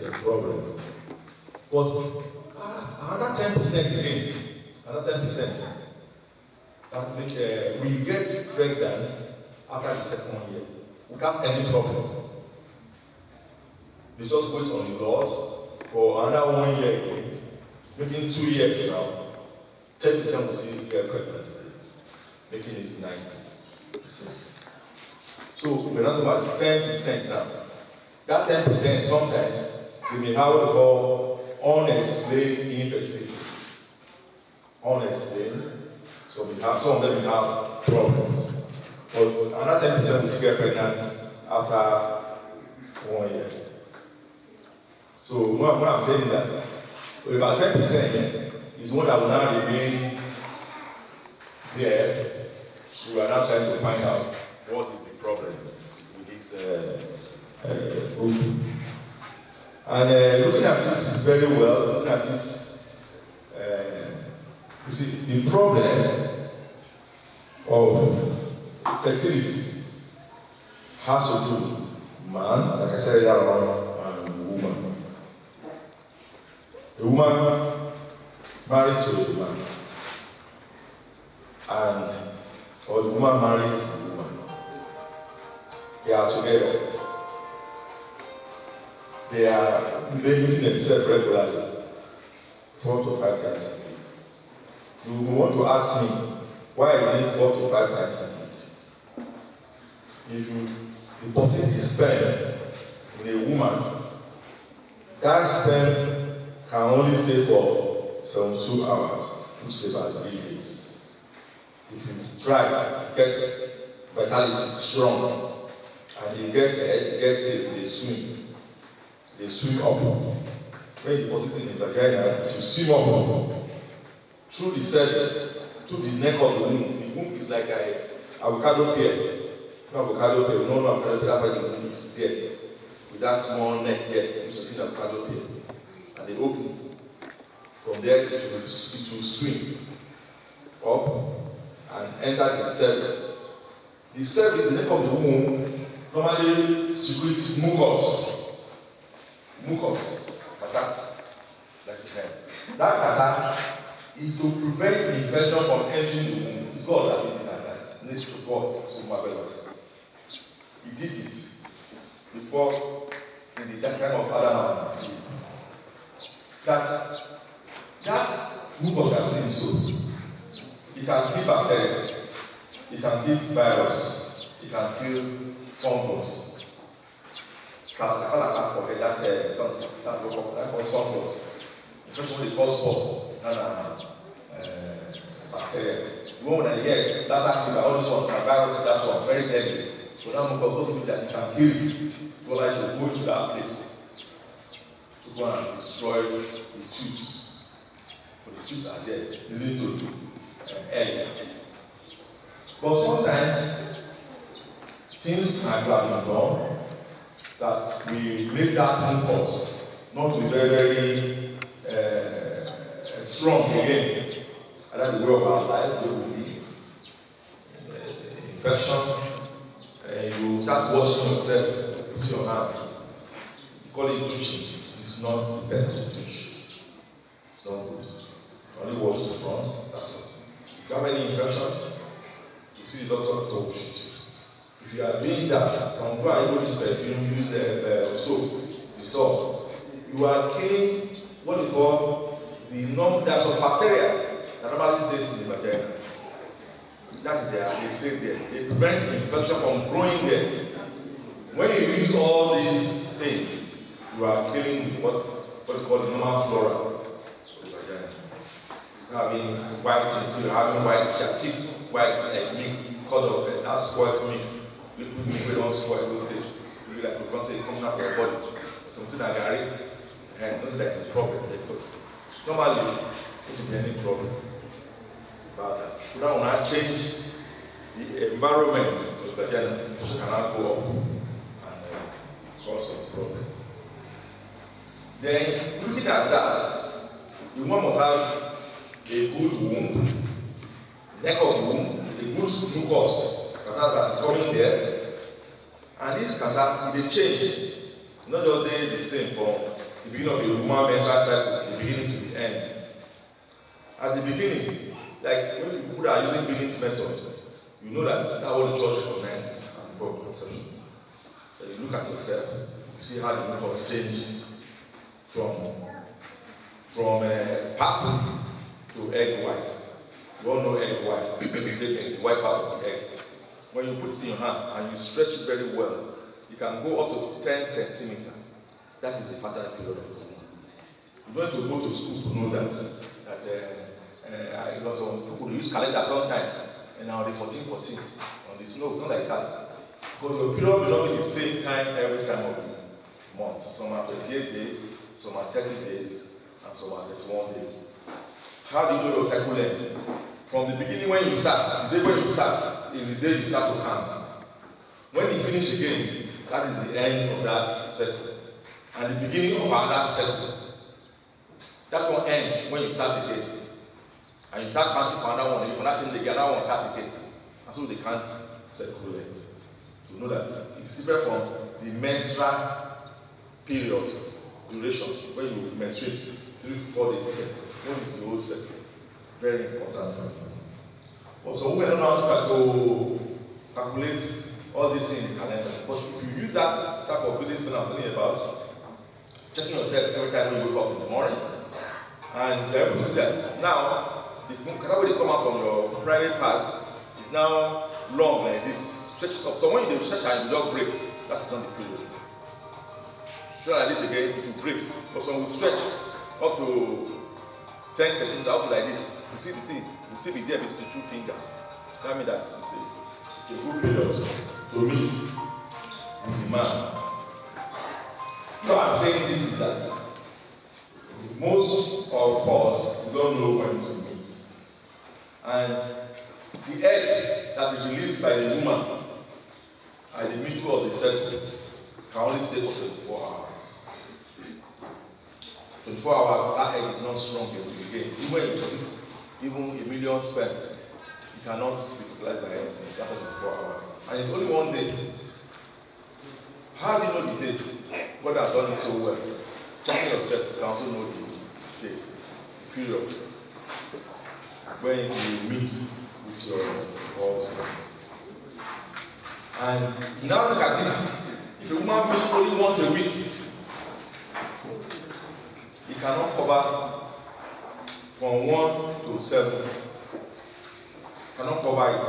a problem. But another 10% again, another 10%. That we get pregnant after the second year without any problem. They just wait on the Lord for another 1 year again, making 2 years now. 10% will see get pregnant, making it 90%. So we're not talking about 10% now. That 10% sometimes they may have what we call unexplained infertility. Unexplained. So we have some of them may have problems. But another 10% will still get pregnant after 1 year. So what I'm saying is that about 10% is one that will now remain there. So we are now trying to find out what is the problem with this group. And looking at this very well, looking at it, you see, the problem of fertility has to do with man, like I said earlier, and woman. A woman married to a man, or the woman marries the woman. They are together. They are meeting themselves regularly, 4 to 5 times a day. You want to ask me, why is it 4 to 5 times a day? If you deposit the sperm in a woman, that sperm can only stay for 72 hours, which is about 3 days. If it's dry, it gets vitality strong, and you get it, they swim. They swim up. When you deposit it in the vagina, it will swim up through the cervix, to the neck of the womb. The womb is like an avocado pear. No avocado pear, no avocado pear, that's why the womb is there. With that small neck here, you should see the avocado pear. And they open. From there, it will swim up and enter the cervix. The cervix, the neck of the womb, normally secretes mucus. Kata, like that kata is to prevent the infection from entering the womb. It's God that did it like that. Need to God to marvelous. He did it before in the time of Adam and Eve. That mucus has seen so. It can kill bacteria. It can kill virus. It can kill fungus. That's something. That's what fungus. Especially the cause spots and bacteria. You won't hear that's active. All this one, virus, that one, very deadly. So now mucus goes that it can kill it. You like to go to that place to go and destroy the tubes. But the tubes are there. You need to do air. But sometimes things are done that we make that impulse not to be very, very strong again. And that's the way of our life. There will be infection. You start washing yourself with your hand. You call it douching. It is not the best douche. It's not good. Only wash the front. That's it. If you have any infection, you see the doctor to wash it. If you are doing that, some people are able to use soap, Dettol. You are killing what you call there's some bacteria that normally stays in the vagina. That is there, they stay there. They prevent the infection from growing there. When you use all these things, you are killing what you call the normal flora of the vagina. You're having white teeth, you're having white teeth, white milk, color, that's what milk. Liquid milk, we don't spoil those things. We like we can't say it's not for your body. Something like Gary, and nothing like a problem because normally it's any problem about that. So now when I change the environment of the vagina, it cannot go up and cause some problem. Then looking at that, the woman must have a good womb, neck of the womb, a good mucus. That is coming there, and this kata they change, not just they the same from the beginning of a woman menstrual cycle, the beginning to the end. At the beginning, like when people are using Bening's method, you know that that's what the church recognizes as before conception. You look at yourself, you see how the records change from pap to egg white. You all know egg white. When you break egg, the white part of the egg. When you put it in your hand and you stretch it very well, you can go up to 10 centimeters. That is the fertile period of the woman. You don't have to go to school to know that I know some people use calendar sometimes, and now they 14 on this. No, not like that. Because your period will not be the same time every time of the month. Some are 28 days, some are 30 days, and some are 31 days. How do you know your cycle length? From the beginning when you start, the day when you start is the day you start to count. When you finish again, that is the end of that cycle. And the beginning of another cycle. That will end when you start again. And you start counting for another one, and you cannot see the other one start again. And so they can't cycle length. To know that it's different from the menstrual period duration when you menstruate 3 to 4 days. What is the old sex? Very important. But some women don't know how to calculate all these things in the calendar. But if you use that type of business that I'm talking about, checking yourself every time when you wake up in the morning, and you're able to see that now the color when they come out from your private part is now long like this. Stretch up. So when you stretch and you don't break, that is not the period. Stretch like this again, it will break. But some will stretch up to 10 seconds, up to like this. You see the thing will still be there between the 2 fingers. That means that it's a good period to meet with the man. What I'm saying this is that most of us don't know when to meet. And the egg that is released by the woman at the middle of the cycle can only stay for 24 hours. 24 hours, that egg is not strong again. Even when you put even a million sperm, you cannot be fertilized by anything after 24 hours. And it's only one day. How do you know the day? God has done it so well. Checking yourself, you can also know the day, the period, when you meet with your husband. And now look at this. If a woman meets only once a week, he cannot cover from 1 to 7. Cannot cover it.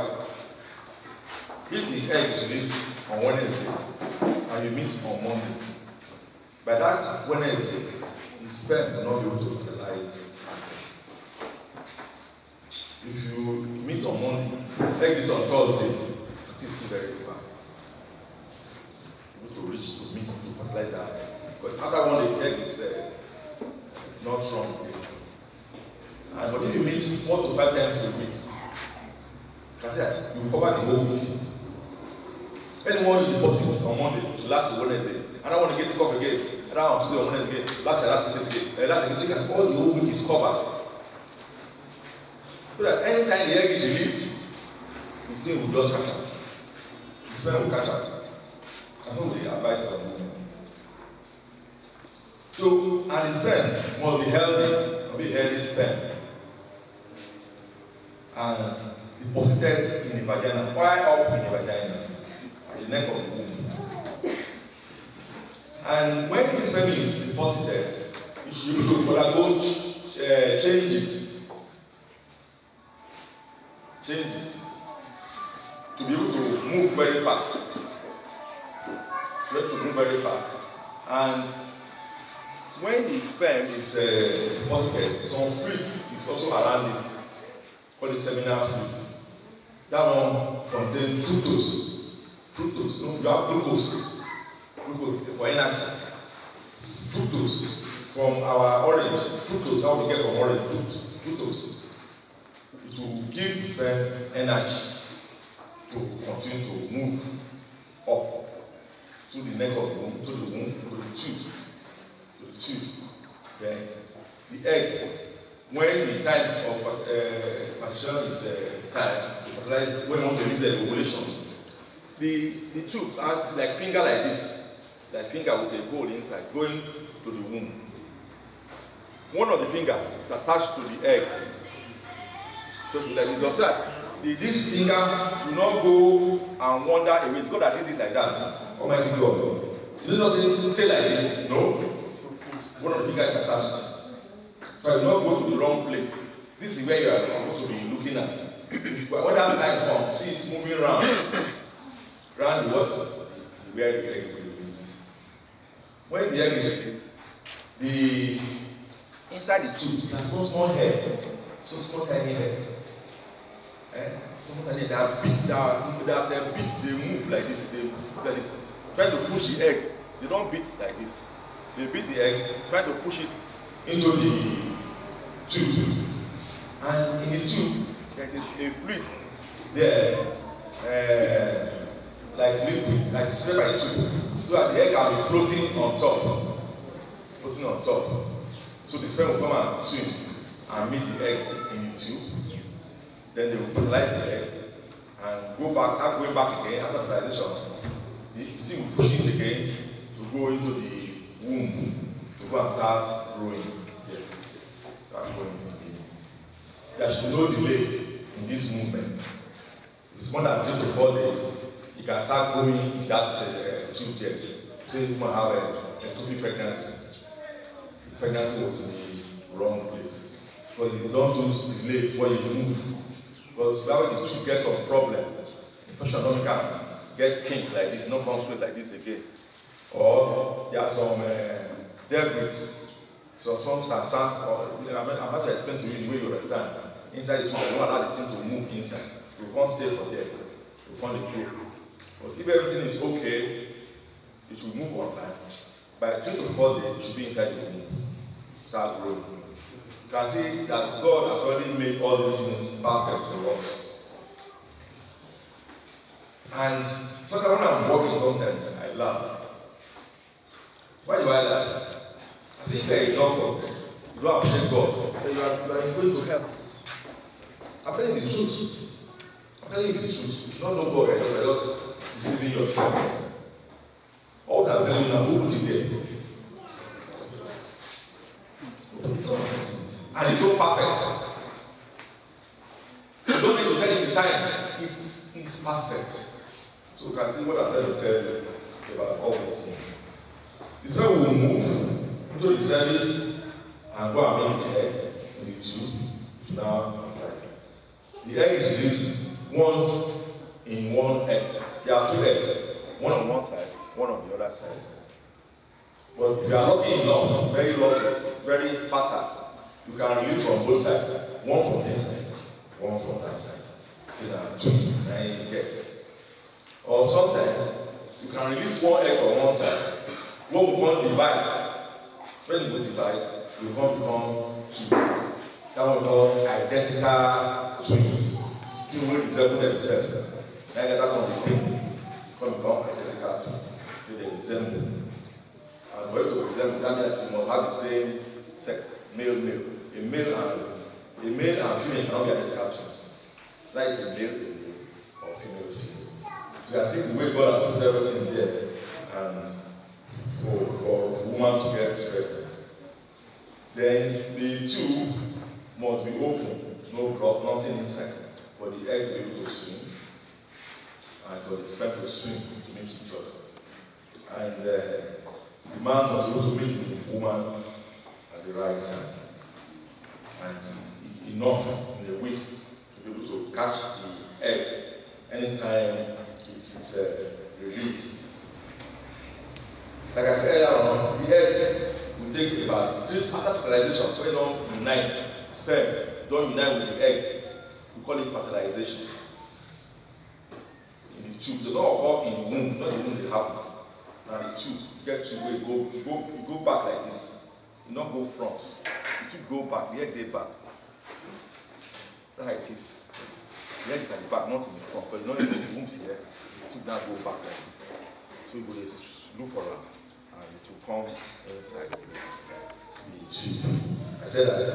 If the egg is released on Wednesday and you meet on Monday, by that Wednesday, the sperm will not be able to fertilize. If you meet on Monday, egg is on Thursday, it is still very far. You need to reach to meet to fertilize that. But after one day, the egg is not strong again. And but if you meet 4 to 5 times a week, you will cover the whole week. Anyone you deposit on Monday, last Wednesday, I don't want to get it off again. I don't want to do it on Wednesday again. Last Wednesday again. All the whole week is covered. So that anytime the egg is released, the thing will just catch up. The sperm will catch up. I know the advice on women. So, and the sperm must be healthy sperm. And deposited in the vagina, why up in the vagina, at the neck of the womb. And when the sperm is deposited, it should be able to undergo changes to be able to move very fast. And when the sperm is deposited, some fluid is also around it, called the seminal fluid. That one contains fructose. No, you have glucose for energy. Fructose from our orange. Fructose, how we get from orange? Fructose. It will give the sperm energy to continue to move up to the neck of the womb, to the tube. Then the egg, when the times of fertilization is time, to fertilize, when on to release the ovulation, the tube acts like finger like this, like finger with a hole inside, going to the womb. one of the fingers is attached to the egg. So that this finger do not go and wander away. God that did it like that. Almighty God. You do not say like this. No. One of the fingers is attached. So you do not go to the wrong place. This is where you are supposed to be looking at. But when that time comes, see it's moving around. Around the water. Where the egg is. When the egg is released, the inside the tube, there's so small head. So small tiny head. Sometimes they have beats that beats, they move like this, they move like this. Try to push the egg. They don't beat like this. They beat the egg, try to push it into the tube. And in the tube, there is a fluid there, like liquid, like spread by the tube. So that the egg can be floating on top. Floating on top. So the sperm will come and swim and meet the egg in the tube. Then they will fertilize the egg and go back, start going back again after fertilization. The thing will push it again to go into the womb to go and start growing. Yeah. Start growing again. There should be no delay in this movement. It's more than 3 to 4 days. You can start growing in that tube there. Say you might have a ectopic pregnancy. The pregnancy was in the wrong place. Because you don't delay before you move. Because now the tube gets some problem. Infection don't come, get kink like this, not come straight like this again. Or there are some debris, so some sand, or I'm about to explain to you the way you understand. Inside the tube, I don't allow the thing to move inside. You can't stay for there. You can't grow. But if everything is okay, it will move on time. By 3 to 4 days, it should be inside the womb. Start growing. You can see that God has already made all these things perfect for us. And sometimes when I'm walking, sometimes I laugh. Why do I laugh? I think you're a doctor. You don't appreciate God. You are going to hell. I'm telling you the truth. I'm telling you the truth. You don't know God, you're just deceiving yourself. All that I'm telling you now, who put it there? And it's so perfect. You don't need to tell it the time. It is perfect. So you can see what I'm trying to tell you about all these things. This way we will move into the service and go and make the egg in the tube. Now, the egg is released once in one egg. There are 2 eggs. One on one side, one on the other side. But if you are lucky enough, very lucky, very fertile, you can release from both sides. One from this side, one from that side. So that 2 to 9 eggs. Or sometimes, you can release 1 egg from one side. One will become divide. When you go divide, you will become 2. That will become identical twins. 2 will resemble themselves. Then that one will become identical twins. So they resemble. And for you to resemble, that means you must have the same sex. Male. A male and female cannot be identical twins. That is a male, or female. You can see the way God has put everything there, and for woman to get pregnant. Then the tube must be open, no block, nothing inside, for the egg to be able to swim, and for the sperm to swim to meet each other. And the man must be able to meet the woman at the right side. And enough in a week to be able to catch the egg anytime it is released. Like I said earlier on, the egg will take about 3 after fertilization. So you don't unite sperm, don't unite with the egg. We call it fertilization. In the tube, it does not occur in the womb, not the womb they happen. Now the tube, you get to where you go back like this. You not go front. The tube go back, the egg they back. That's how it is. The egg is at the back, not in the front. Because you know the womb's here, the tube now go back like this. So you go to look for her, and it will come inside the tube. I said that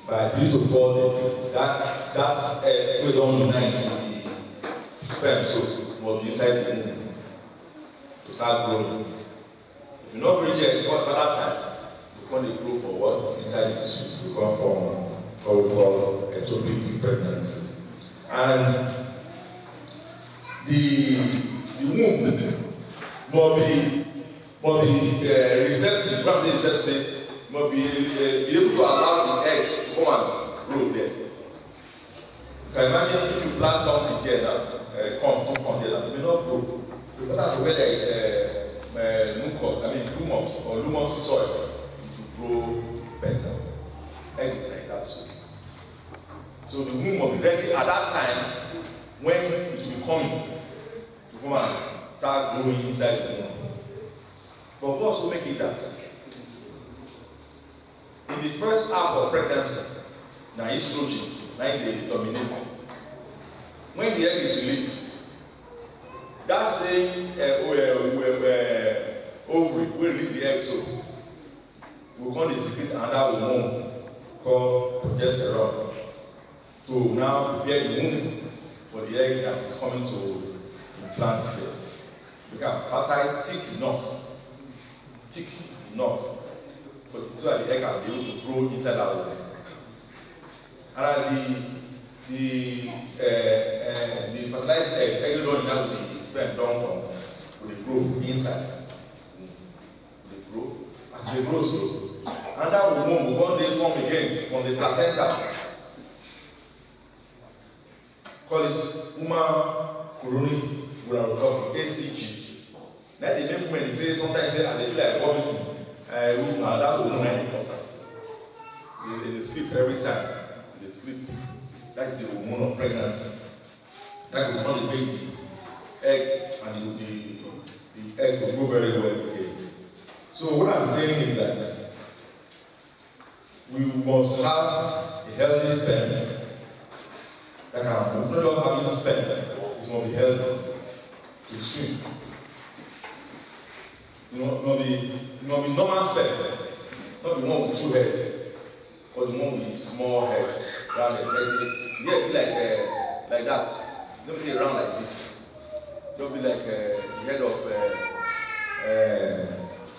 by 3 to 4 days, that's egg we don't unite with the sperm, so will be inside the womb to start growing. If you not reach it by that time, when they grow for what? Inside the tissues, we come from what we call ectopic pregnancy. And the womb must be receptive, must be able to allow the egg to come and grow there. You can imagine if you plant something there now, corn there, it may not grow. Because that's where there is humus or lumos soil to grow better. Egg is like that. So the womb must be ready at that time when it will be coming to come and start growing inside the womb. But what will make it that? In the first half of pregnancy, now estrogen, now they dominate. When the egg is released, that same ovary will release the egg, so we call the secret another hormone called progesterone to now prepare the womb for the egg that is coming to implant there. Become fertile, thick enough, so that the egg can be able to grow inside that womb. And as the fertilized egg don't now be sperm don't grow inside. They grow. As they grow slow. And that hormone will one day form again from the placenta. Call it human coronary gonadotrophy, ACG. Now the make women say sometimes say they feel like vomiting. That hormone is important. They sleep every time. They sleep. That is the hormone of pregnancy. That will not the baby egg, and the egg will grow very well again. So what I'm saying is that we must have a healthy sperm that can move. Not having sperm, it must be healthy to swim. Not be normal sperm, not the one with two heads, or the one with small head. Yeah, be like that. Don't say round like this. Don't be like the head of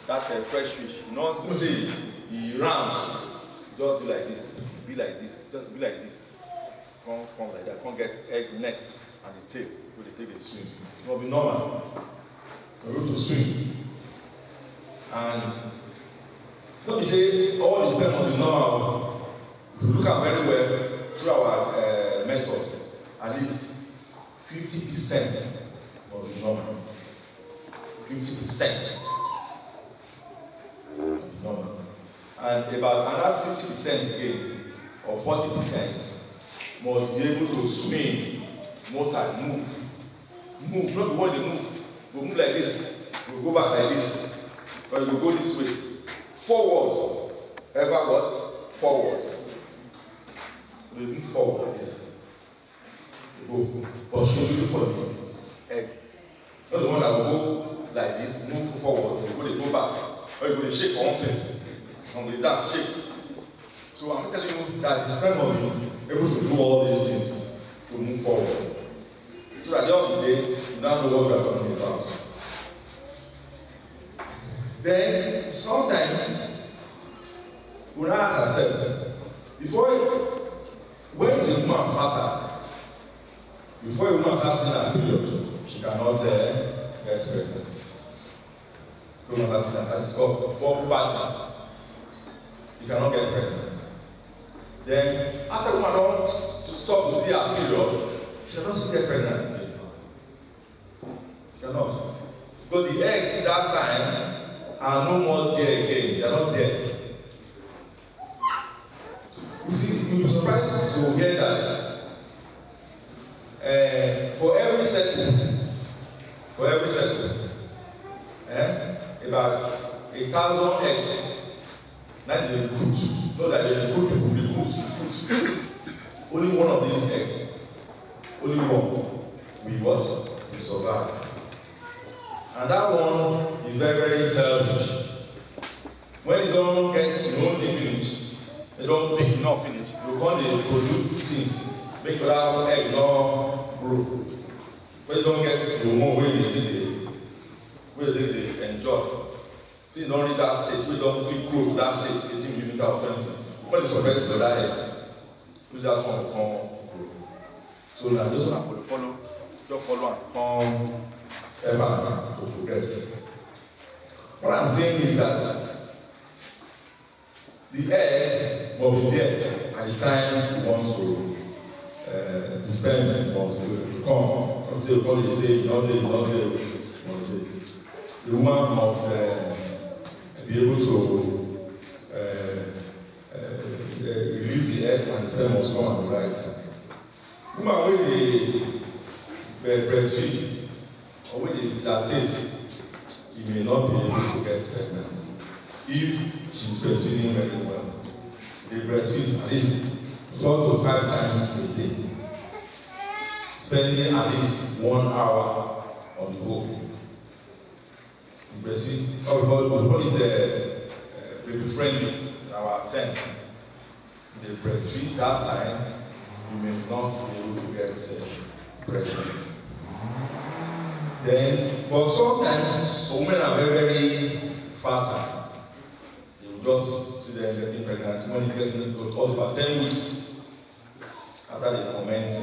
that fresh fish. Don't say he round. Just do like this. Be like this. Just be like this. Come like that. Come get egg, neck, and the tail. So they take a swim. It will be normal. We're going to swim. And don't be say all the sperm will be normal. If you look at very well through our method, at least 50% will be normal. 50% will be normal. And about another 50% again, or 40%, must be able to swim, motor, move. Not the one they move. We'll move like this. We'll go back like this. But we'll go this way. Forward. Ever what? Forward. We move forward like this. Go. But should we look for the egg? Not the one that will go like this, move forward, they go back. Or you go to shake for one place. And with that, shake. So I'm telling you that the sperm will be able to do all these things to move forward. So at the end of the day, you now know what you are talking about. Then sometimes we now ask ourselves, when is a woman fertile? Before a woman starts in her period, she cannot get pregnant. So it's called before puberty. You cannot get pregnant. Then after a woman don't stop to see her period, she cannot still get pregnant again. She cannot. Because the eggs that time are no more there again. They are not there. You see, you'll be surprised to hear that for every setting, about 1,000 eggs, now they recruit, so that they recruit. Only one of these eggs, only one, we survive. And that one is very, very selfish. When you don't get your own thing finished, you don't pick enough finish, you can't produce things, make your egg not grow. When you don't get the more way they enjoy. See, don't read that state. We don't quick go to that state. 18 millimeter or 20. When it's suppressed to that head, use that one to come grow. So now those one for the follow, just follow and come ever to progress. What I'm saying is that the egg will be there at the time you want to dispense, you want to come. Until you call it, say, not there. The woman must be able to release the egg and the sperm must come at the right time. Woman, when they breastfeed or when they lactate, you may not be able to get pregnant if she's breastfeeding very well. They breastfeed at least 4 to 5 times a day, spending at least 1 hour on the whole. Breastfeed, what is baby friendly, our 10. They breastfeed that time, you may not be able to get pregnant. Then, but sometimes women are very, very fertile. You just see them getting pregnant when it's getting about 10 weeks after they commence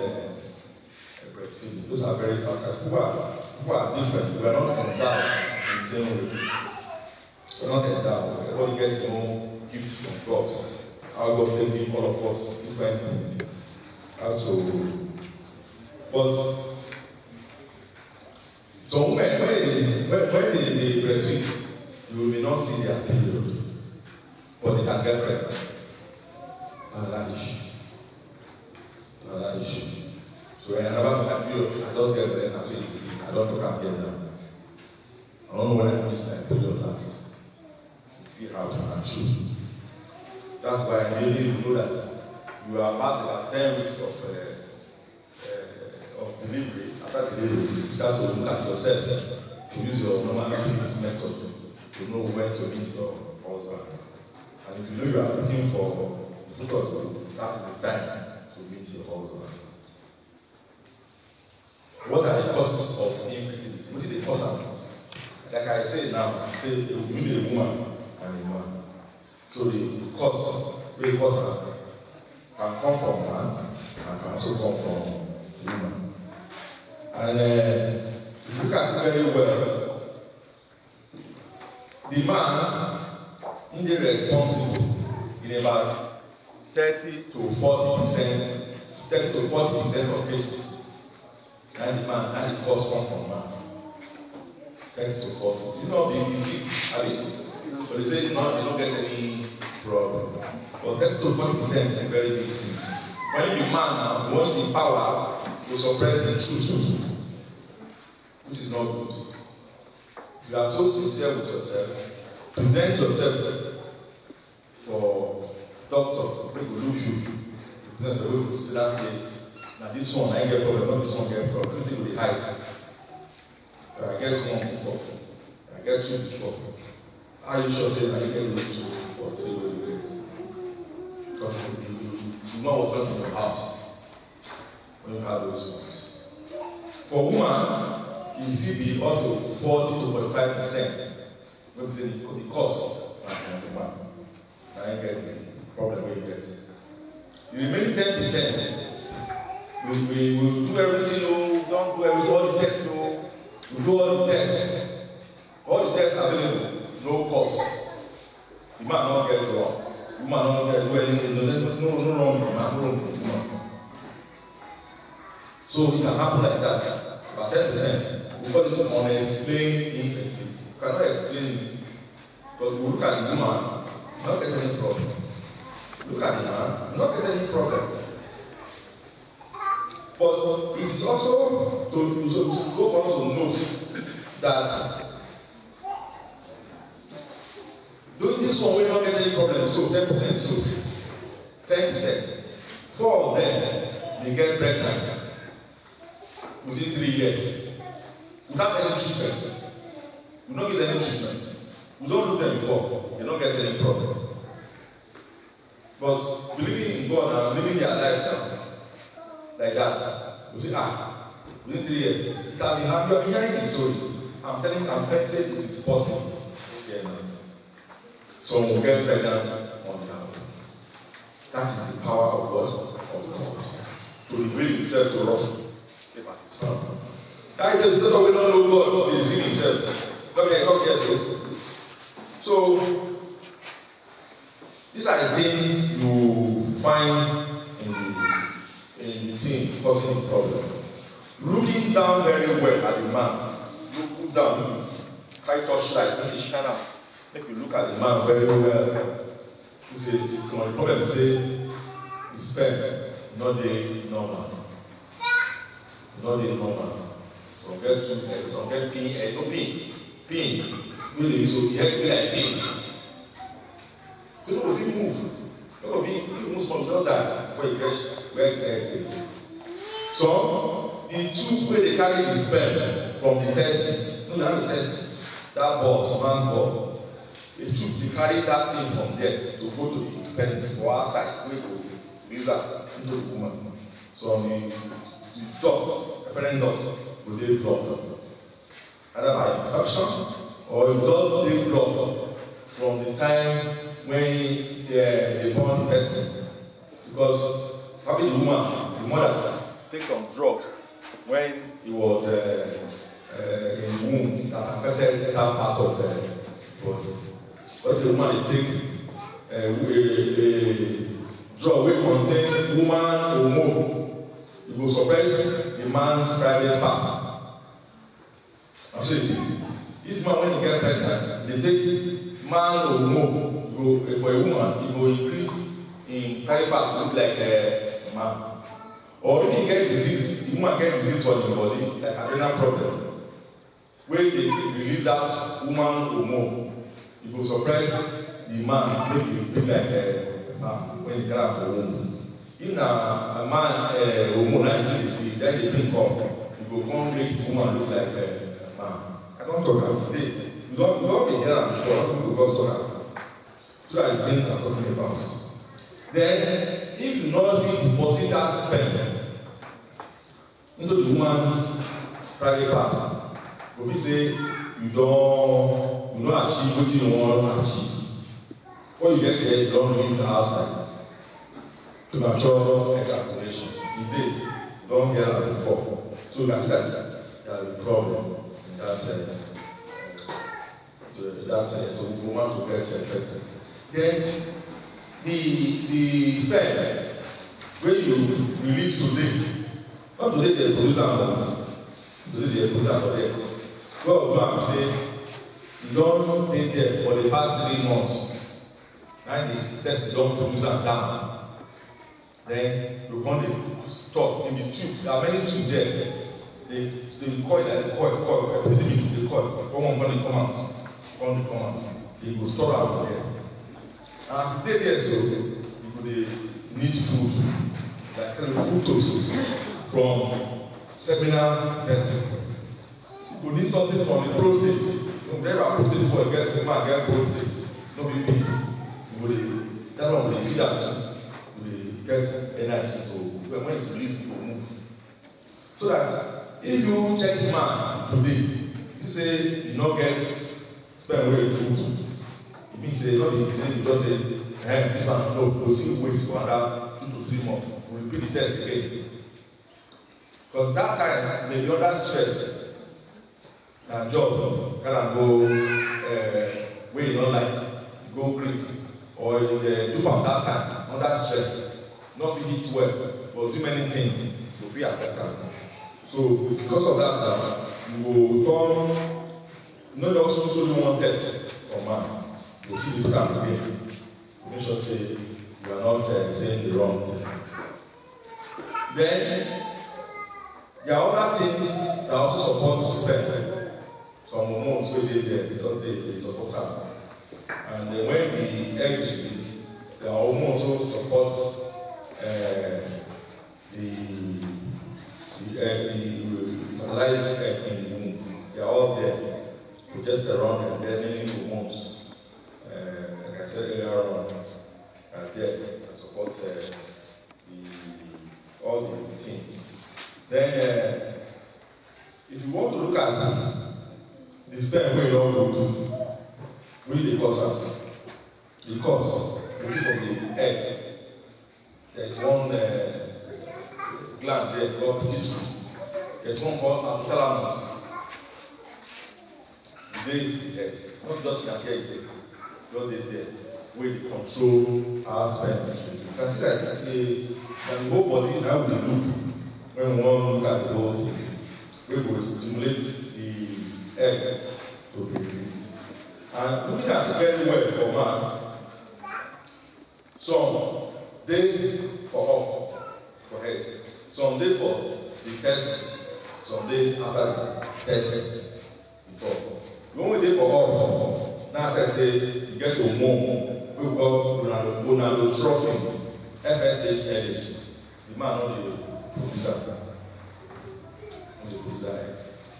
breastfeeding. Those are very fertile. People are different. We are not endowed in the same way. We are not endowed. Everybody gets their own gifts from God. How God taking all of us different things. How to, but so when they breastfeed, you may not see their period, but they can get pregnant. Another issue. So when I never see my period, I just get there and I say, I don't talk and get them. I don't know when I miss my period last. Feel out and choose. That's why I really know that you are past about 10 weeks of delivery. After delivery, you start to look at yourself, to use your normal business method to know when to meet your husband. And if you know you are looking for the fruit of God, that is the time to meet your husband. What are the causes of infertility? What is the cause? Like I say now, you need a woman and a man. So the cause, very causes can come from man and can also come from woman. And if you look at it very well, the man in the responsible in about 30 to 40% of cases. And the man, and the cause comes from man. 30 to 40. It's not big, I mean, but they say it's not, you don't get any problem. But 30 to 40% is a very big thing. When you be man now, once in power, you suppress the truth, which is not good. If you are so sincere with yourself, present yourself for doctor, people look you. You know, so we still say, now this one I get problem, not this one get problem. This thing will be hide. I get one before, I get two before. How you sure say that you get those two before 3 will you get? Because you know what's not in your house when you have those ones. For woman, if you be up to 40 to 45%, maybe the cost of the man, and you get the problem where you get. The remaining 10%. We will do everything, we don't do everything, all the tests, we do all the tests. All the tests available, no cost. The man not get wrong. The man not get anything, no wrong, the man, no wrong. So it can happen like that. About 10%. We call this unexplained infertility. You cannot explain it. But we look at the woman, not get any problem. Look at the man, not get any problem. But it is also to go on to note that doing this one will not get any problem. So 10%, so 10%. 4 of them they get pregnant within 3 years without any treatment. We don't give any treatment. We don't lose them before. They don't get any problem. But believing in God and living their life now. Like that. You say, within 3 years. You have been hearing the stories. I'm telling you, it's possible. Yeah, Some will get pregnant on their own. That is the power of what? Of God. To reveal himself to us. That is not we don't know God, he is in himself. Come here, so these are the things you find in the things causing this problem. Looking down very well at the man. Look down. Try torchlight. Make you look at the man very well. You say it's my problem. You say the sperm not the normal. Not the normal. Some get two heads. Some get pin head. No pin. Really, so the head be like pin. You know if you move. You know if you move from the other before you get where so the tubes where they carry the sperm from the testes. No, they have the testes. That ball, man's ball. The tube they carry that thing from there to go to the penis or outside. We go release that into the woman. So the dot, apparent dot, will they block either by infection or it does they block from the time when they born the person. Because probably the mother take some drugs when he was in the womb that affected that part of the body. But the woman they take a drug wey contain woman hormone, it will suppress the man's private part. I'm saying if man when he get pregnant, they take man hormone for a woman, it will increase in private part to look like a man. Or if he get disease, the woman get disease for the body, like adrenal problem. When they release that woman hormone, it will suppress the man, make it be like a man when he get for woman. If a man hormone like disease, then the pin come, it will come make the woman look like a man. I don't talk about today. You don't be here before, people first talk about. So are the things I'm talking about. Then, if you not deposit that sperm into the woman's private part, but we say you don't achieve what you want to achieve. Before you get there, you don't release the outside to mature ejaculation. If they don't get out before, so that's the problem in that so the woman to get affected. Then the sperm when you release today, not today they produce am today they put am for there. God go am say you don dey there for the past 3 months. Now the test don produce am down. Then you come dey stop in the tube. There are many tubes there. The coil like the coil, the coil. One come out. They go store am for there. As they there so, people they need food, like fructose from seminal persons. People need something from the prostate. You never prostate before you get to man get prostate. No be peace. That one will feed out. Will get energy to when it's released, it will move. So that if you check man today, you say you not get sperm wey good. It means say not be easy. You just say, this one no, we'll see wait for another 2 to 3 months. We'll repeat the test again. Because that time maybe under stress and job can go where you don't like, go quick, or you do at that time under stress, not feel it well, but do many things to feel affected. So because of that, you will turn. Not also only one test for man. You see this time again. Make sure say you are not saying the wrong thing. Then there are other things that also support sperm. Some hormones wey dey there because they support that. And when the egg is released, there are hormones also support the fertilized egg in the womb. They are all there. Progesterone and then many hormones, like I said earlier on, there that supports all the things. Then, if you want to look at the sperm wey you don go do, really dey cause am. Because maybe from the egg, there is one gland there called pituitary. There's one called hypothalamus. The egg, not just can get it, not there, where they control our sperm. So I think that the whole body now will look when one look at the whole thing. We will stimulate the egg to be released. And looking at it very well for man, some day for head, some day for the testes, some day after the testes before. When we day for all, now I say you get to more, we call gonadotrophin, FSH, the man on the producer.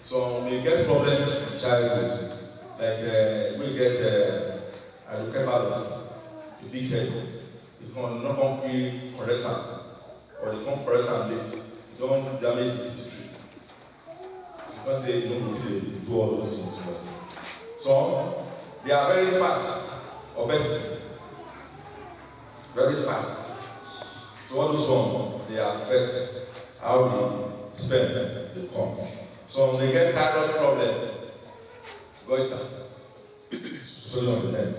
So we get problems in childhood, like we get hydrocephalus, the big head, it can not be corrected, or they can't correct and late, it don't damage the tissue. You can't say you don't do all those things. So they are very fat, obesity, very fat. So all those ones, they affect how the sperm they come. So when they get thyroid problem, goiter, swelling of the neck.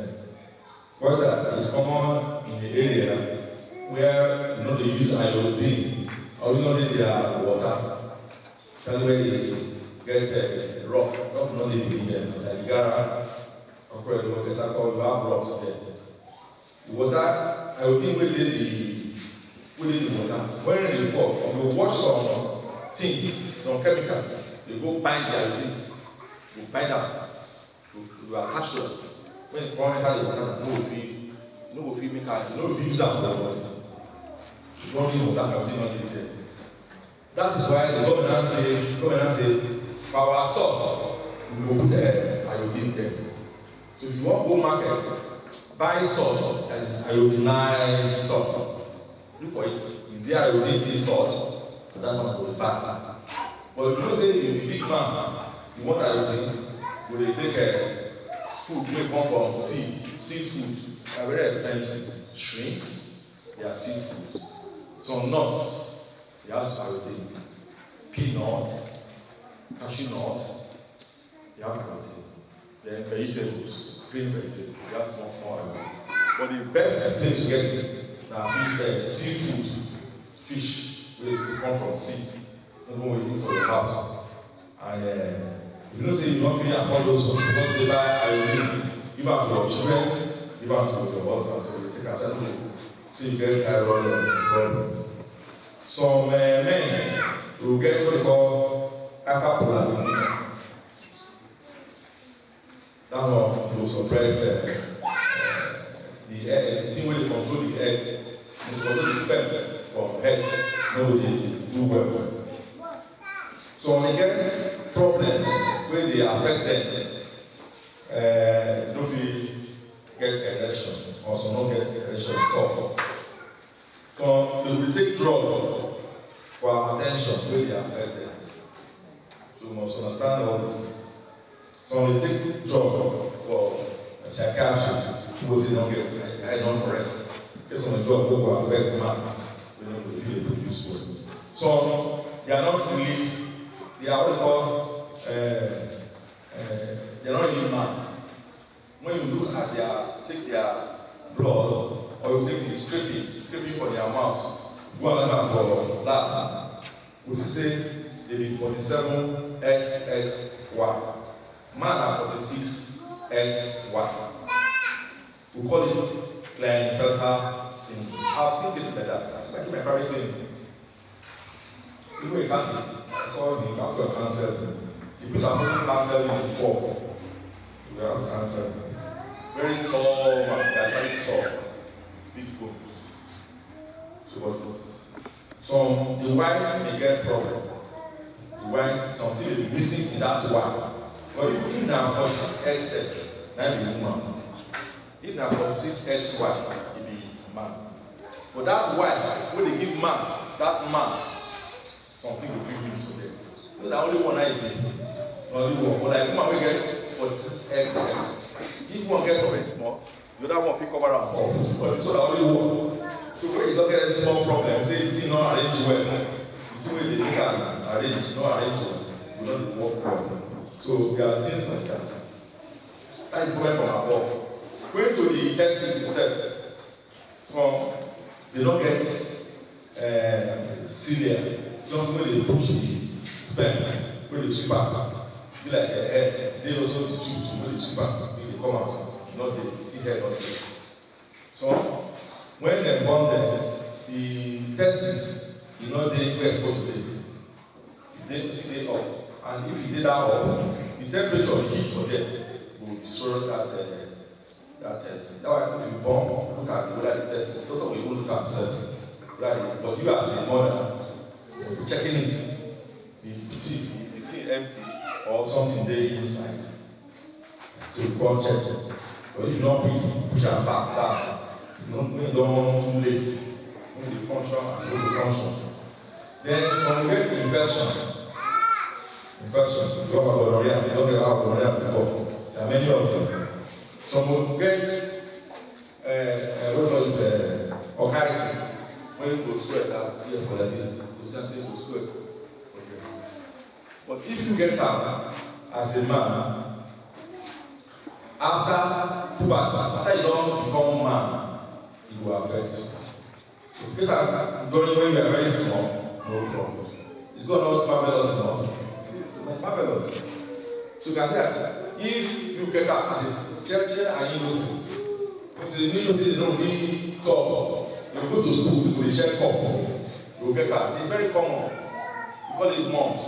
Goiter is common in the area where they use iodine. Originally they are water. That's where they get rock not they believe them, like Gara, Okwelo, Pesako, you have rocks there. The water, iodine within the water. When they fall, you watch some things, some chemicals. They go bind the iodine, you bind them, you attach them. When you come enter the water, no will feel make her, no will use them for the body. You don't need water, iodine not need there. That is why the government say, for our source, we will put iodine there. So if you want to go market, buy salt that is iodinized salt. Look for it. Is there iodine in salt? So that's one to buy. But if you don't say you're a big man, you want iodine, will they take food may come from seafood? They are very expensive. Shrimps, they are seafood. Some nuts, they have iodine. Peanuts, cashew nuts, they have iodine. Then vegetables, green vegetables, they have small iodine. But the best place to get it now seafood, fish, they come from sea. When we do for your house. And if you don't say you don't really afford those ones, because they buy iodine, give out to your children, give out to your husband, so you take after them. See you get thyroid problem. Some men will get what they call hyperprolactinemia. That one will suppress the thing where they control the egg, and to control the sperm from head, nobody do well. So when they get problem where they affect them, don't get erection, or some don't get erection at all. So they will take drug for hypertension where they affect them. So you must understand all this. So when they take drug for psychiatry, people say don't get I don't correct. Get some drug that will affect man when they feel they produce poison. So they are not really. They are what we call, they're not really mad. When you look at take their blood, or you take the scraping for their mouth, go and listen for that, we say they be 47XXY. Man are 46XY. We call it Klinefelter syndrome. I've seen this like that. It's like my private clinic. People in Catholic, I saw the doctor cancers. People are taking cancers before. We have cancers. Very tall, they are very tall. Big bones. So what? So the wine may get problem. The wine, something is missing in that wine. But if now 46XS, that will be woman. If now 46XY, it be man. But that wine, when they give man, that man, something will be missing for them. Those are only one idea. Only one. But like woman will get 46XS. If one gets very small, The other one fit cover am up, but this one na only one. So when you don get any small problem, say the thing no arrange well, the thing wey dey make am arrange no arrange well, e no dey work well. So there are things like that. That is going from above. Going to the testing itself, from they don't get cilia, something where they push the sperm, where they sweep out. Be like they also the tubes where they sweep out, they come out, not the head on it. So when they born them, the testes, you know, they exposed to them. They stay up, and if you did that up, the temperature, the heat for them will destroy that test. That's why if you born, look at the test. Not only you look at yourself, right? But you as a mother, you're checking it, the thing empty or something there inside. So you go check it. But if you don't push it back, you don't too late. When the function as supposed to function. Then some get infection. Infections. You don't have gonorrhea. You don't have gonorrhea before. There are many of them. Some will get orchitis. When you go sweat out here for like this, you say go sweat. Okay. But if you get out as a man, after puberty, after you don't become man, it will affect you. If you get out during when you are very small, no problem. It's not marvelous enough. It's marvelous. So you can say that if you get out as a children are innocent, because the innocent is not really top. You go to school, you will check up, you will get out. It's very common. You call it moms,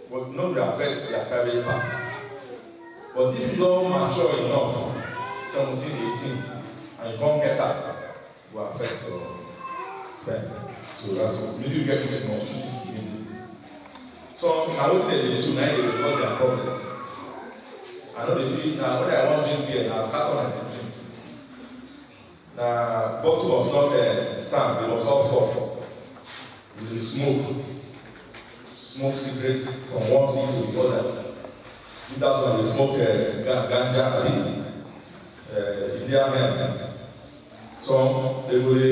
but no will affect their private part. But if you don't mature enough, 17, 18, and you can't get out, it will affect your sperm. So that will need you get to small, shoot it in. So I don't say they do 9 days because they are problem. I know they feel now when I want drink beer, now carton I can drink. Now bottle was not stand, it was all for with the smoke cigarettes from one thing to the other. Without one they smoke ganja, Indian men. So they will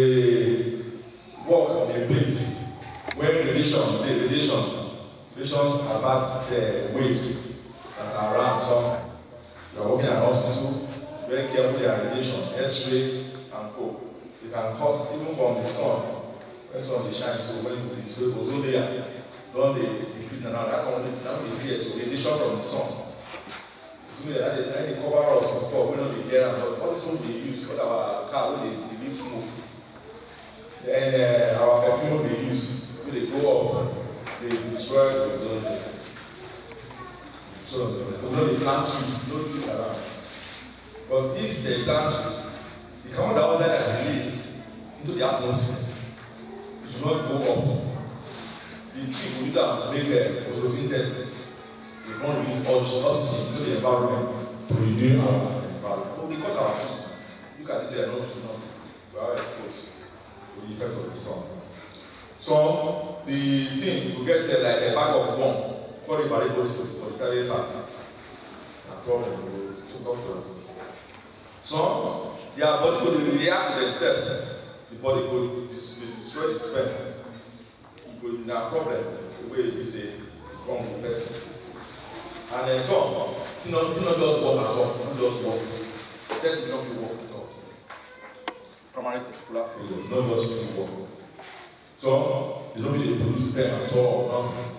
walk on a place when relations about the waves that are around somewhere. You are working at an hospital, very careful with your relations, X-ray and co. You can cause even from the sun, when sun is shining, so when you so ozone layer, don't they deplete now that one now they fear so radiation from the sun. So they cover us from stuff, we know the air and all this smoke they use for our car when they use smoke. Then our perfume they use, when they go up, they destroy the ozone layer. So we know they plant trees, no trees around. Because if they plant trees, the carbon dioxide that released into the atmosphere, it will not go up. The tree will use that to make photosynthesis. They won't release oxygen into the environment to renew our environment. But we cut our trees. Look at this here, no tree, no. We are exposed to the effect of the sun. So the thing will get like a bag of bomb. For the varicoses for the carrier part, and problem will talk to them. So their body will react to themselves. The body will destroy the sperm. It will be a problem. The way we say, become the person. And then some, do not just walk at all. Not just walk. The test is not to walk at all. Primary testicular failure, not just to walk. So they don't really produce sperm at all or nothing.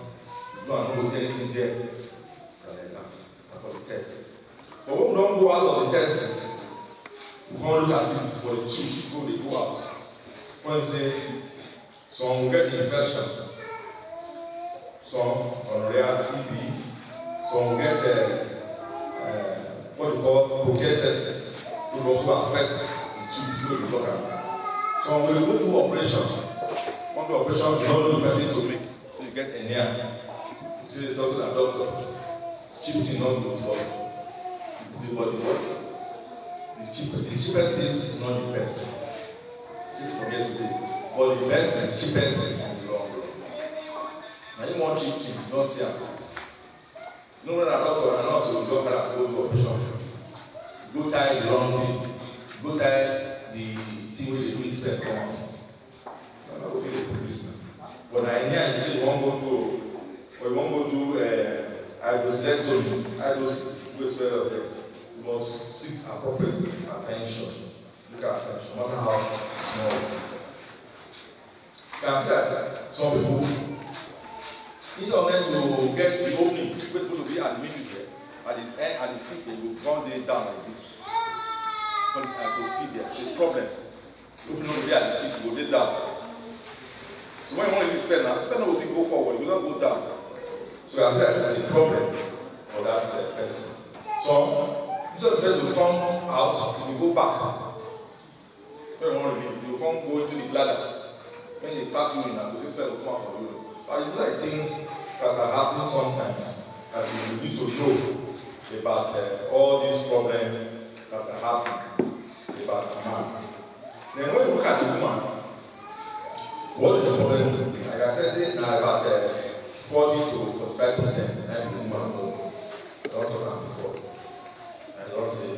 No, I'm not going to say anything there. Like that. That's for the test. But when we don't go out of the test, we can't look at it for the truth before they go out. When you say, some will get infection, some gonorrhea, TB, some will get what we call bronchitis, which will also affect the tubes where we look at. Some will go do operation. One the operation, you don't know the person to make, so you get anemia. You say doctor and doctor, cheap thing not good for the body. The cheapest thing is not the best. Take forget today. But the best and cheapest is the long run. Now you want cheap things, not see. No one a doctor and nurse will go to operation. go tie the wrong thing, go tie the thing wey dey bring stress come out. I no go fit dey put business. But na here you say you wan go do hydroselect waste of them. You must seek appropriate attention. Look at attention, no matter how small it is. You can see that some people, instead of them to get the opening, we're supposed to be at the middle there, at the end, at the tip, they will run them down like this. But to speed there, it's a problem. The opening will be at the tip, you will lay down. So when you want to use spell now, spell will go forward, you will not go down. So I said it's a problem for that person. So instead of to come out, you go back. When you want to leave, you can't go into the bladder. When they pass you in and the instead of come out from you. But these are things that are happening sometimes that you need to know about all these problems that are happening about man. Then when you look at the woman, what is the problem? Like I said, now about 40 to 45% and the woman will not talk about before. And the Lord says,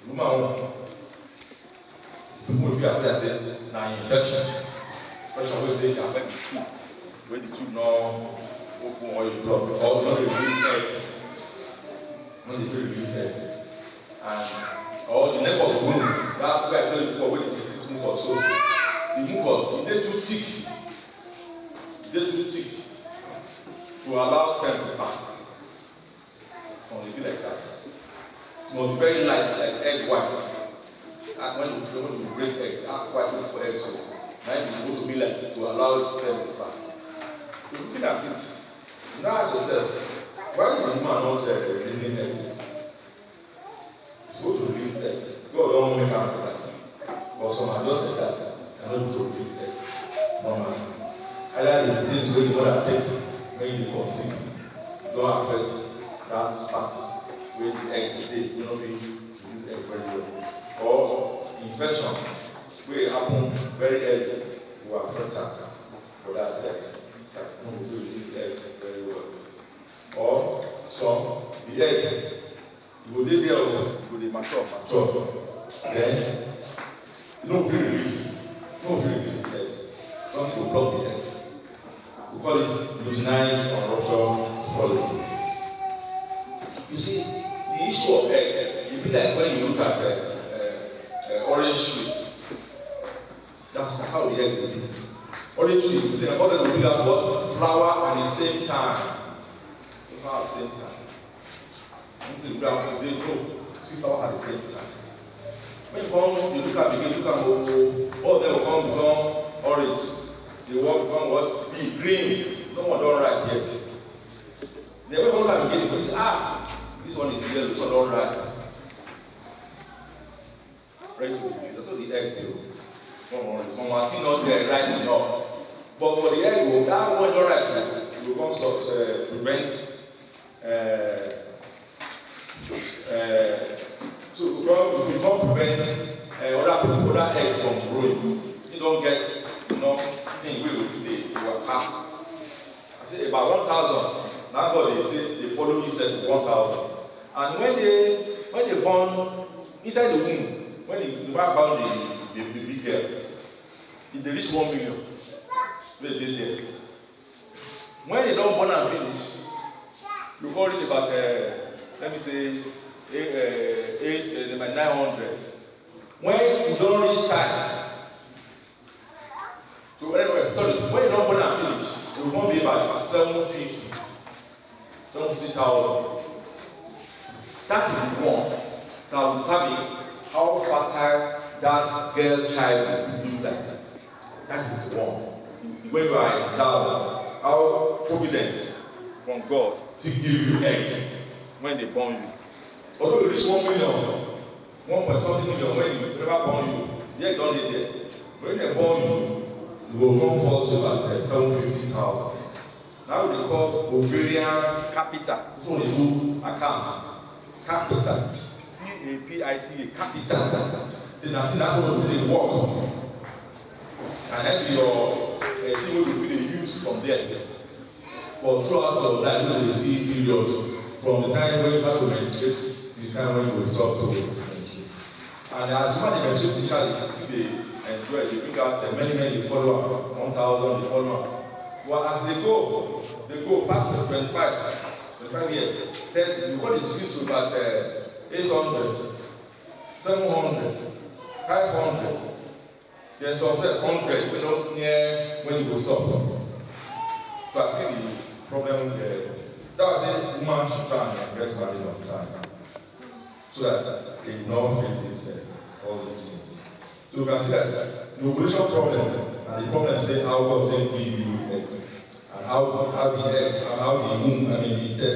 woman, people will feel that say, now infection. Infection will say it affect the tube. When the tube no open or you block, or not release egg. Not the release egg. And or the neck of the womb. That's why I told you before when it's mucus. So the mucus, is it too thick? Is it too thick to allow sperm to pass? It will be like that. It must be very light, like egg white. And when you break egg, quite good for egg sauce. Now it's supposed to be like to allow sperm to pass. So looking at it, now ask yourself, why is the woman not releasing egg? It's supposed to release egg. God don't make out of that. But some are just like that. They're not able to release egg. Normal. Either the things where you want to take when you conceive, don't affect that part where the egg is. You know, release egg very well. Or infection will happen very early, will affect that for that egg. So release egg very well. Or some the egg, you will live there, you will mature. Then you don't feel release. You don't feel release the egg. Something will block the egg. We call it luteinized or rupture swallowing. You see, the issue of egg, it be like when you look at orange tree. That's how the egg will be. Orange tree, you say, all will be like what? Flower at the same time. Flower at the same time. You see, they grow. See flower at the same time. When you come, you look at the all of them will become orange. The world become what? Be green. No one don't ripe yet. Then when you look at the beginning, you say, this one is yellow, this one don't ripe. Ready to release. That's what the egg do. Some are still not ripe enough. But for the egg, that one don't ripe, it will come prevent we can't prevent other egg from growing. You don't get thing we will today. You are half. I say about 1,000. Now God they say they follow you set 1,000. And when they born inside the womb, when the man bound the big girl, if they reach 1 million, they there. When they don't born and finish, you go reach about let me say 900. When you don't reach time, when you don't born and finish, you won't be about 750,000. That is one that will determine how fertile that girl child will be like. That is one. When you are endowed, how providence from God to give you egg when they born you. Although you reach 1 million, 1.something million when you never born you, the egg don't live there. When they born you, you will come fall to about 750,000. Now they call ovarian capital. So they do account. Capital. C-A-P-I-T-A. Capital. See, that's what they work. And then your thing will be used from there. For throughout your life, you will see period from the time when you start to menstruate to the time when you will stop to menstruate. And as much as you teacher, they enjoy, they bring out many follow-up, 1,000 they follow up. Well, as they go past the 25 years, 30, before they decrease to about 800, 700, 500. Then some say 100, we don't near when you go stop. But I think the problem that was it, woman should try and get married on time. So that they don't face this, all these things. So you can see that the ovulation problem, and the problem say how God sends me you egg, and how the egg, and how the womb, I mean the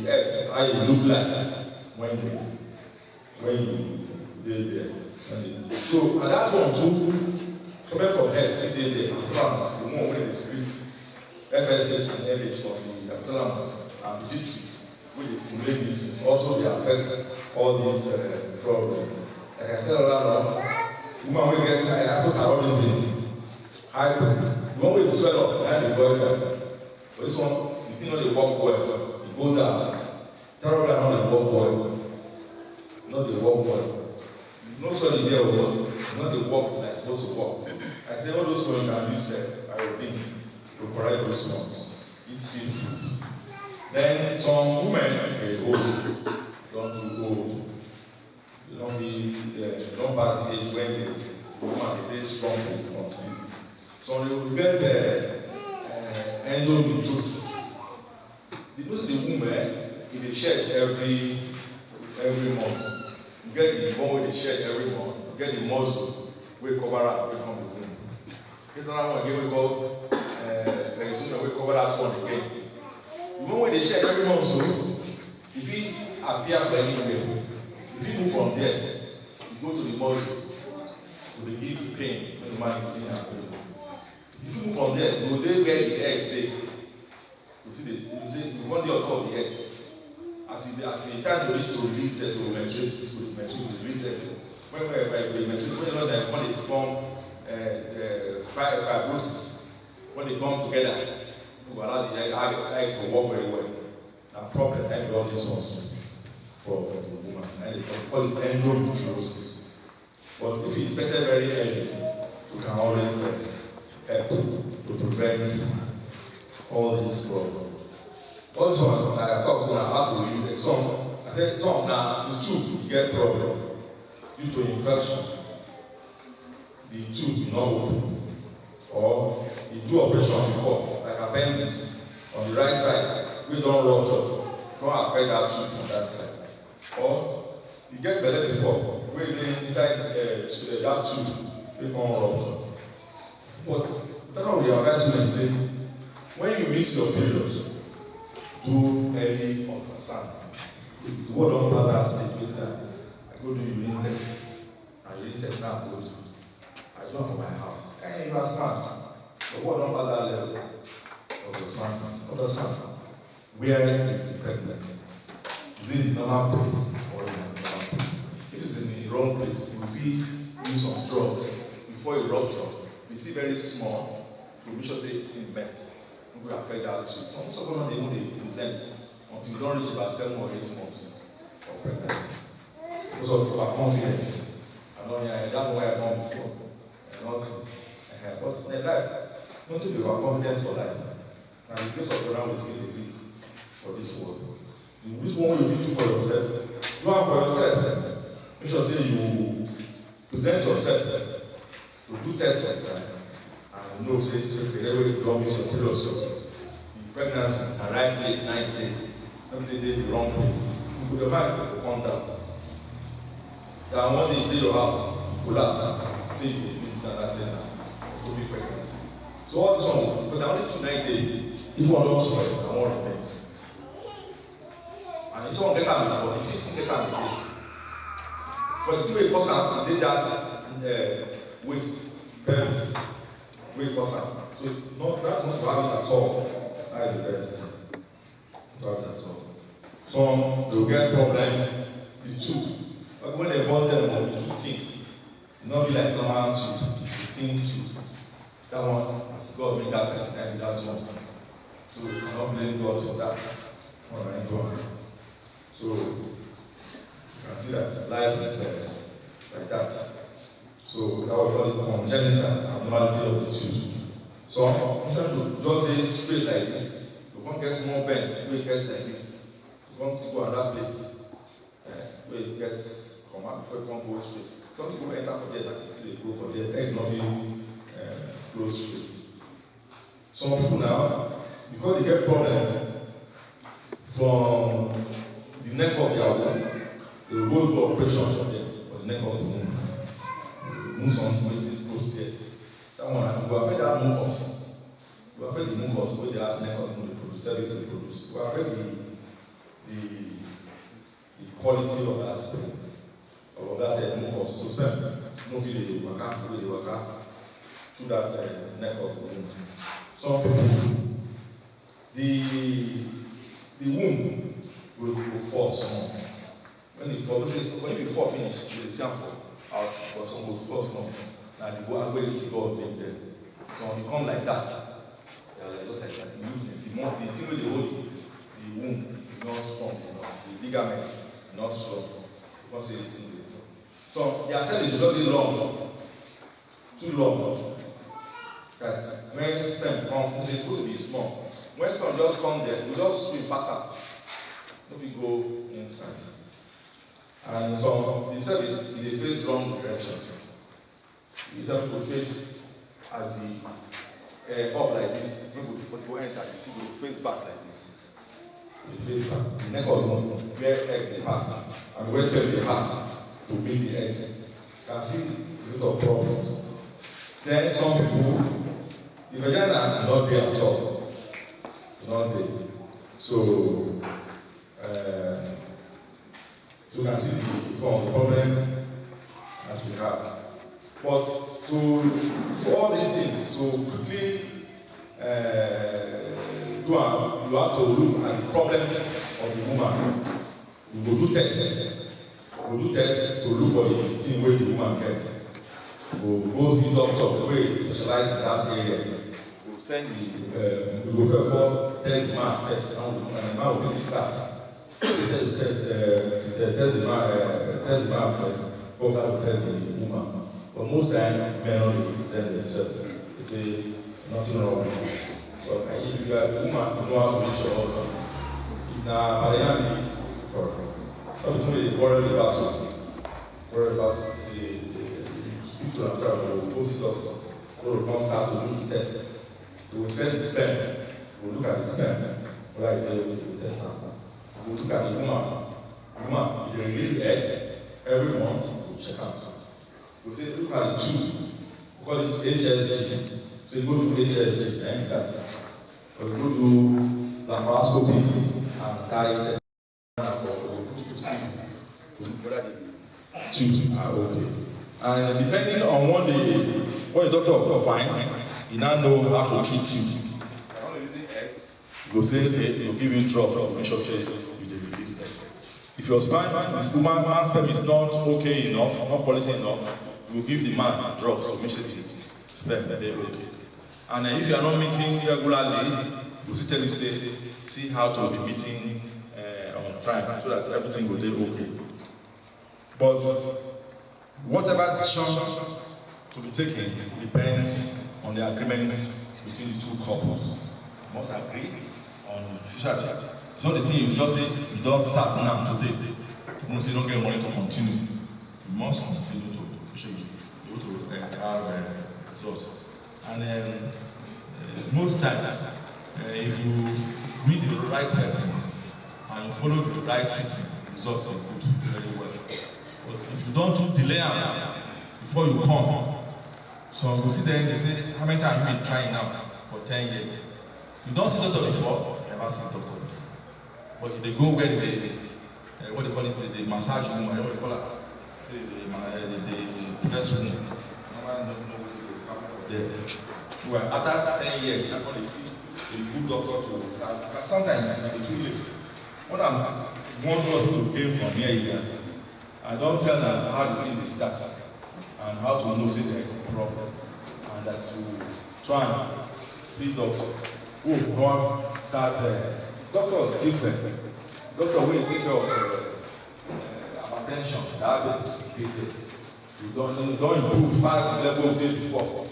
egg, how it look like when you did there. So at that one too, coming from head, see the hypothalamus, the one where the spirit, FSH and LH from the hypothalamus and the G3, which is stimulate this, also they affect all these problems. Like I said earlier, woman will get hypothyroidism, hyper. The one with swell up, and the boy type. But this one, you think not they walk well, you go down. Thyroid not they walk well, not they walk well. No swelling there was not they walk like supposed to walk. I say all those ones can use I will think to correct those ones. Eat seafood. Then some women get old, don't too old. They don't pass the age when the woman is strong to conceive. So they will get endometriosis. Because the woman in the church every month. You get the bone with the church every month. You get the muscles we cover up, we come the womb. This another one again we go we cover that one again. The bone with the church every month, so if he appear for anywhere, if you move from there, you go to the muscles, you will give pain when the man is seeing her pain. If you move from there, you will then get the egg there. You see this, you want the top of the egg. As it time to release it to menstruate, it will release it. When you know that when they form fibrosis, when they come together, you allow the egg to work very well. And problem, and all this ones for the woman. And they call it endometriosis. But if it's better very early, we can always help to prevent all these problems. Also, I talked about how to release it. I said some now the tooth get problem due to infection. The tooth will not open, or you do operation before, like appendix on the right side, we don't rupture, don't affect that tooth on that side. Or you get belly before, where they inside that tooth, we don't rupture. But that's what we are guys to say. When you miss your period, do early ultrasound. The word on that stage basically, I go do urine test, and urine test now go to. I do it for my house. I ain't even smart. The word on that level of the ultrasound. Where is the pregnant? Is it in the normal place or in the normal place? If it's in the wrong place, you will use some drugs before you rupture. You see very small to make sure it's in bed. We affect that too. Some of them they present until you don't reach about 7 or 8 months of pregnancy. Because of our confidence. I don't know that's why I born before. But in life, not to be our confidence for life. And the grace of the Lord is going to be for this world. Which one will you do for yourself? Do one for yourself. Make sure say you present yourself to do tests yourself. And know say the level you don't miss your tail yourself. Pregnancy is the right place, 9th day. Let me say they the wrong place. You put your mind to come down. Then one day you leave your house, collapse, say it's a this and that's it. It could be pregnancy. So all these ones, but only 2 night days, if one don't sweat, I won't remain. And if someone get out before, if you get out before. But still a person did that waste, pelvis, weight person. So that's not to have it at all. That is the best. Don't have it at all. Some they will get problem with tooth. But when they want them on the 2 teeth, it not be like normal tooth, 15 tooth. That one, as God made that person, and that one. So you cannot blame God for that. So You can see that life is like that. So that we call it congenital abnormality of the tooth. So instead of just straight like this, you can't get small bend where it gets like this. You can't go another place where it gets come out before you can't go straight. Some people enter for there, like you see they go for there, egg nothing close straight. Some people now, because they get problem from the neck of their womb, they will go to operation for them, for the neck of the womb. Move something, make it close there. That one, you will affect that mucus. You will affect the mucus, which they have neck of the womb, the service they produce. You will affect the quality of that sperm, of that mucus. So sperm, no feel they work through that neck of the womb. Some people, the womb will fall small. When you fall finish, you will see them fall out, for some will fall small. Now the one way you go up there. So when you come like that, they are like just like that. The thing with the womb is not strong enough. The ligament is not strong. You can't say this thing. So their cell is really long, too long. That when sperm comes, it's supposed to be small. When sperm just come there, we just swim pass out. Let me go inside. And so the service is a face wrong direction. You have to face as the up like this. When you enter, you see the face back like this. The face back. The neck of the womb, where egg they pass, and where cells they pass to meet the egg. You can see a lot of problems. Then some people, the vagina is not there at all. Not there. So you can see the problem that we have. But to all these things, so quickly you have to look at the problems of the woman. You go do tests. You go do tests to look for the thing where the woman gets. You go see doctors where they specialize in that area. You send we go for test the man first, and the man will take the stats. They test the man first, first have to test the woman. But most times, men only present themselves. They say, nothing wrong. But if you are a woman, you know how to reach your husband. If now, Marianne need for somebody they worry about it. Speak to themselves, they will post it up. Or will start to do the test. They will send the sperm. They will look at the sperm. Right there, we will test them. We will look at the woman. They release the egg every month to check out. We say, look at the tooth. We call it HSG. So you go to HSG and that. Or you go to laparoscopy and carry test. Or put it to see whether the tooth are okay. And depending on what the doctor will find, he now know how to treat you. He will say, okay, he will give you drugs to make sure you release egg. If your sperm, this woman's sperm is not okay enough, not quality enough, you will give the man drugs to make sure the sperm is okay. And if you are not meeting regularly, we will tell you, see how to be meeting on time so that everything will be okay. But whatever decision to be taken depends on the agreement between the two couples. You must agree on the decision. It's not the thing you just say, you don't start now today. You don't say you don't get money to continue. You must continue to have results. And most times, if you meet the right person and you follow the right treatment, results are good very well. But if you don't delay before you come, so you see them, they say, how many times have you been trying now for 10 years? You don't see doctor before, never see doctor. But if they go where what they call it, the massage room, what they call it, the dress room. Well, after 10 years, that's what they see a good doctor to start. But sometimes it might be too late. What I want to gain from here is that I don't tell them how the thing is started and how to know there is a problem, and that you try and see doctor. Oh, no, that's doctor different. Doctor will take care of about hypertension, diabetes, treated. You don't improve past the level of day before.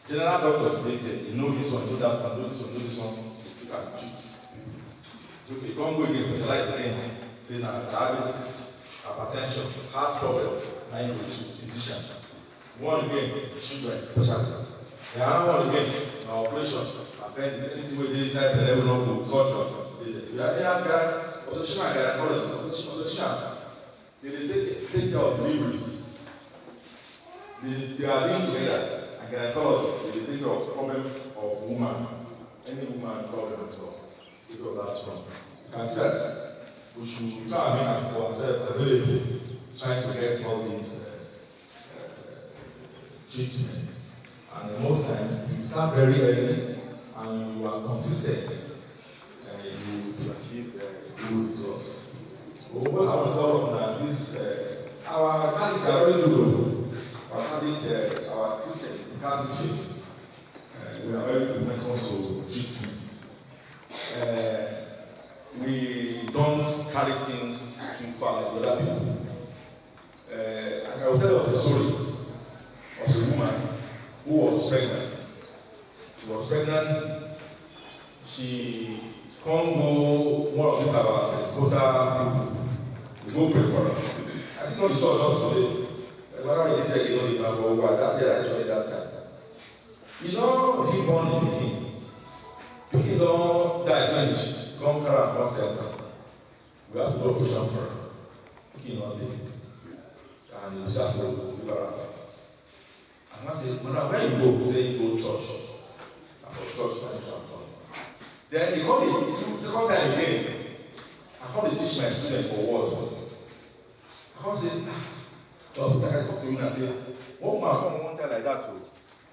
General doctor treated. You know this one, so that one, know this one, know this one. You can treat. It's okay. You can't go again, specialize again. Say now diabetes, hypertension, heart problem. Now you will choose physician. One again, children, specialists. The other one again, operation, appendix, anything with the inside the level of the surgeon. They are obstetrician and gynecologist. Obstetrician, they take care of deliveries. They are linked together. And gynecologists, they take care of problem of woman, any woman problem at all. Take care of that one. You can see that we should try and make ourselves available, trying to get all these treatment. And most times, if you start very early and you are consistent, you achieve good results. So what I want to tell you now is our Catholic are very good. Our Catholic, our Christians, Catholic churches, we are very good when it comes to treatment. We don't carry things too far like other people. I will tell you the story of a woman who was pregnant. She was pregnant. She can't go one of these our Pentecostal people. We go pray for her. I see not the church also today. When I was there, you know, the man go, that's it, I enjoyed that time. You know, if you born in Benin, Benin don't die finish. Come carry and come shelter. We have to do operation for her. Benin not there. And we start to give her up. And I say, where you go? Say you go to church. And for church, I transform. Then they call it second time again. I come to teach my students for what? I come say, Lord, I can talk to you and say, what man come one time like that?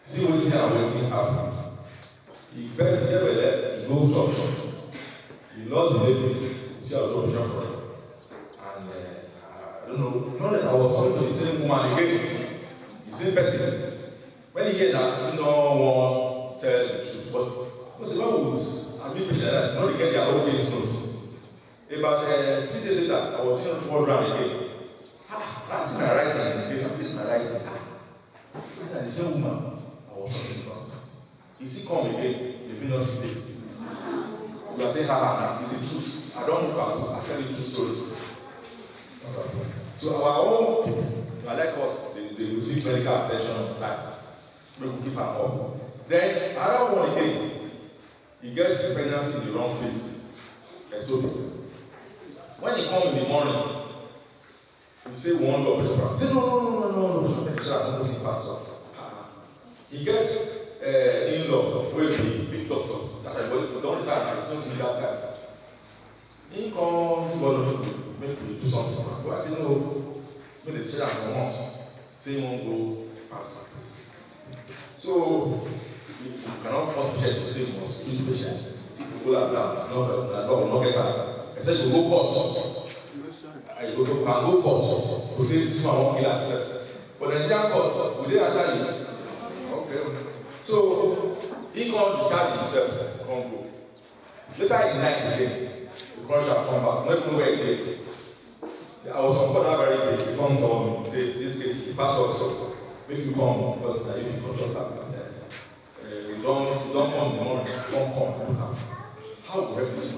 See what is here and what is happen. He beg the devil, he go church. He lost the baby, he see how to operation for him. And I don't know, not that I was talking to the same woman again, the same person. When he hear that, you know, one tell the truth. But what's the one who's I'm being patient, not to get their own business. About 3 days later, I was doing the program again. That's my writing. This is my writing. And the same woman I was talking about. Is he come again? The not sleep. You are saying, it's the truth. I don't know. I tell you 2 stories. So our own people, like us, they receive medical attention all the time. We will keep our up. Then another one again, he gets pregnancy in the wrong place. I told you. When he comes in the morning, you say we want to operation. Say no, I don't see pastor. He gets in-law, will be big doctor. That I don't time, it's not in that time. He come, he want to make me do something. But I say no, when they say I want, say he won't go pastor. So you cannot force the church to say you must treat patients. See people are down, it's not get out. I said you go court. You go court to say this one won't kill herself. But the Nigerian court, will they answer you? Okay. So he can't discharge himself, can't go. Later in the night again, the crunch shall come back. Not even where he did. I was on that very day. He come down and say, this case, the pastor also, make you come because now you be consultant. You don't come in the morning, don't come. How will help this?